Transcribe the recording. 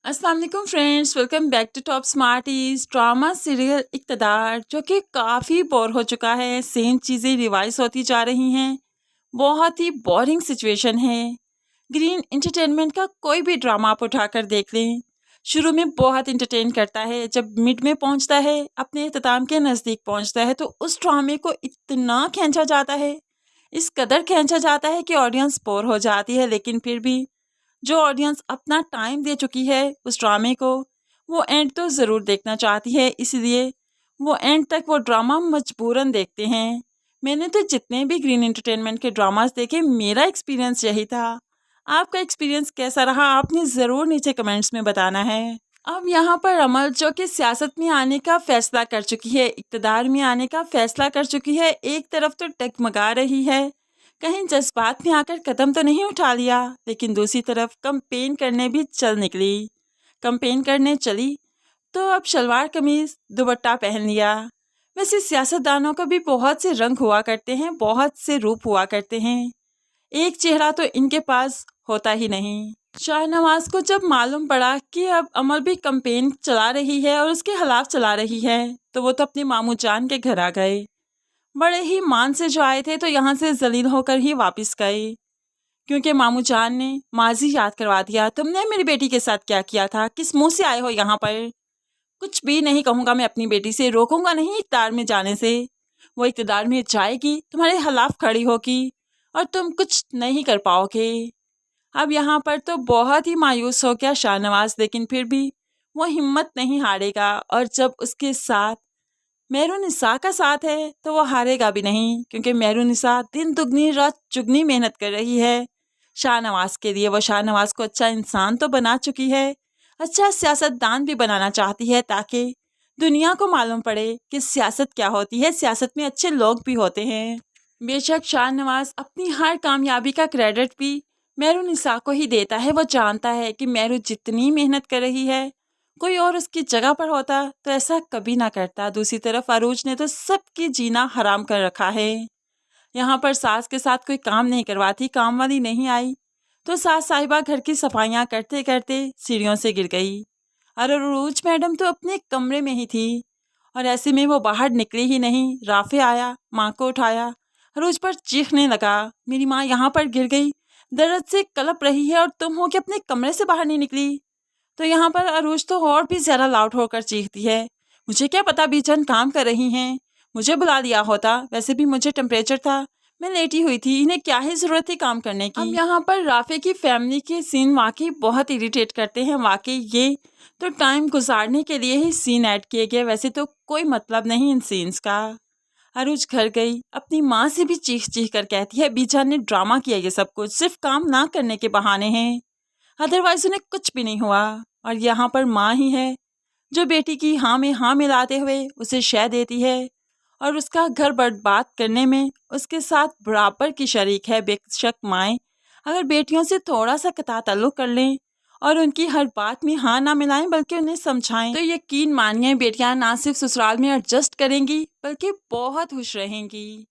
अस्सलाम वालेकुम friends, welcome back to top smarties. Drama serial Iqtidar जो कि काफ़ी बोर हो चुका है, सेम चीज़ें रिवाइज होती जा रही हैं, बहुत ही बोरिंग सिचुएशन है। ग्रीन एंटरटेनमेंट का कोई भी ड्रामा आप उठाकर देख लें, शुरू में बहुत इंटरटेन करता है, जब मिड में पहुंचता है, अपने इख्तिताम के नज़दीक पहुंचता है तो उस ड्रामे को इतना खींचा जाता है, इस कदर खींचा जाता है कि ऑडियंस बोर हो जाती है। लेकिन फिर भी जो ऑडियंस अपना टाइम दे चुकी है उस ड्रामे को, वो एंड तो ज़रूर देखना चाहती है, इसलिए वो एंड तक वो ड्रामा मजबूरन देखते हैं। मैंने तो जितने भी ग्रीन एंटरटेनमेंट के ड्रामास देखे, मेरा एक्सपीरियंस यही था। आपका एक्सपीरियंस कैसा रहा, आपने ज़रूर नीचे कमेंट्स में बताना है। अब यहाँ पर अमल जो कि सियासत में आने का फैसला कर चुकी है, इक़्तिदार में आने का फैसला कर चुकी है, एक तरफ तो डगमगा रही है, कहीं जज्बात में आकर कदम तो नहीं उठा लिया, लेकिन दूसरी तरफ कंपेन करने भी चल निकली। कंपेन करने चली तो अब शलवार कमीज दुपट्टा पहन लिया। वैसे सियासतदानों का भी बहुत से रंग हुआ करते हैं, बहुत से रूप हुआ करते हैं, एक चेहरा तो इनके पास होता ही नहीं। शाहनवाज को जब मालूम पड़ा कि अब अमल भी कंपेन चला रही है और उसके खिलाफ चला रही है, तो वो तो अपने मामू जान के घर आ गए। बड़े ही मान से जो आए थे तो यहाँ से जलील होकर ही वापस गए, क्योंकि मामू जान ने माजी याद करवा दिया। तुमने मेरी बेटी के साथ क्या किया था, किस मुंह से आए हो यहाँ पर? कुछ भी नहीं कहूँगा मैं अपनी बेटी से, रोकूंगा नहीं इक़्तिदार में जाने से। वो इक़्तिदार में जाएगी, तुम्हारे खिलाफ खड़ी होगी और तुम कुछ नहीं कर पाओगे। अब यहाँ पर तो बहुत ही मायूस हो गया शाहनवाज, लेकिन फिर भी वो हिम्मत नहीं हारेगा, और जब उसके साथ मेहरुनिसा का साथ है तो वो हारेगा भी नहीं, क्योंकि मेहरुनिसा दिन दुगनी रात चुगनी मेहनत कर रही है शाहनवाज के लिए। वो शाहनवाज को अच्छा इंसान तो बना चुकी है, अच्छा सियासतदान भी बनाना चाहती है, ताकि दुनिया को मालूम पड़े कि सियासत क्या होती है, सियासत में अच्छे लोग भी होते हैं। बेशक शाहनवाज अपनी हर कामयाबी का क्रेडिट भी मेहरुनिसा को ही देता है। वो जानता है कि मेहरू जितनी मेहनत कर रही है, कोई और उसकी जगह पर होता तो ऐसा कभी ना करता। दूसरी तरफ अरूज ने तो सबकी जीना हराम कर रखा है। यहाँ पर सास के साथ कोई काम नहीं करवाती, काम वाली नहीं आई तो सास साहिबा घर की सफाइयाँ करते करते सीढ़ियों से गिर गई, और अरूज मैडम तो अपने कमरे में ही थी, और ऐसे में वो बाहर निकली ही नहीं। राफे आया, माँ को उठाया, अरूज पर चीखने लगा, मेरी माँ यहाँ पर गिर गई, दर्द से कलप रही है और तुम हो कि अपने कमरे से बाहर नहीं निकली। तो यहाँ पर अरूज तो और भी ज़्यादा लाउड होकर चीखती है, मुझे क्या पता बीचन काम कर रही हैं, मुझे बुला दिया होता, वैसे भी मुझे टेम्परेचर था, मैं लेटी हुई थी, इन्हें क्या ही ज़रूरत थी काम करने की। अब यहाँ पर राफे की फैमिली के सीन वाकई बहुत इरिटेट करते हैं। वाकई ये तो टाइम गुजारने के लिए ही सीन ऐड किए गए, वैसे तो कोई मतलब नहीं इन सीन्स का। अरूज घर गई, अपनी माँ से भी चीख चीख कर कहती है, बीजान ने ड्रामा किया, ये सब कुछ सिर्फ काम ना करने के बहाने हैं, अदरवाइज उन्हें कुछ भी नहीं हुआ। और यहाँ पर माँ ही है जो बेटी की हाँ में हाँ मिलाते हुए उसे शय देती है, और उसका घर बर्बाद करने में उसके साथ बराबर की शरीक है। बेशक माएँ अगर बेटियों से थोड़ा सा कता ताल्लुक़ कर लें और उनकी हर बात में हाँ ना मिलाएं, बल्कि उन्हें समझाएं, तो यकीन मानिए बेटियां ना सिर्फ ससुराल में एडजस्ट करेंगी, बल्कि बहुत खुश रहेंगी।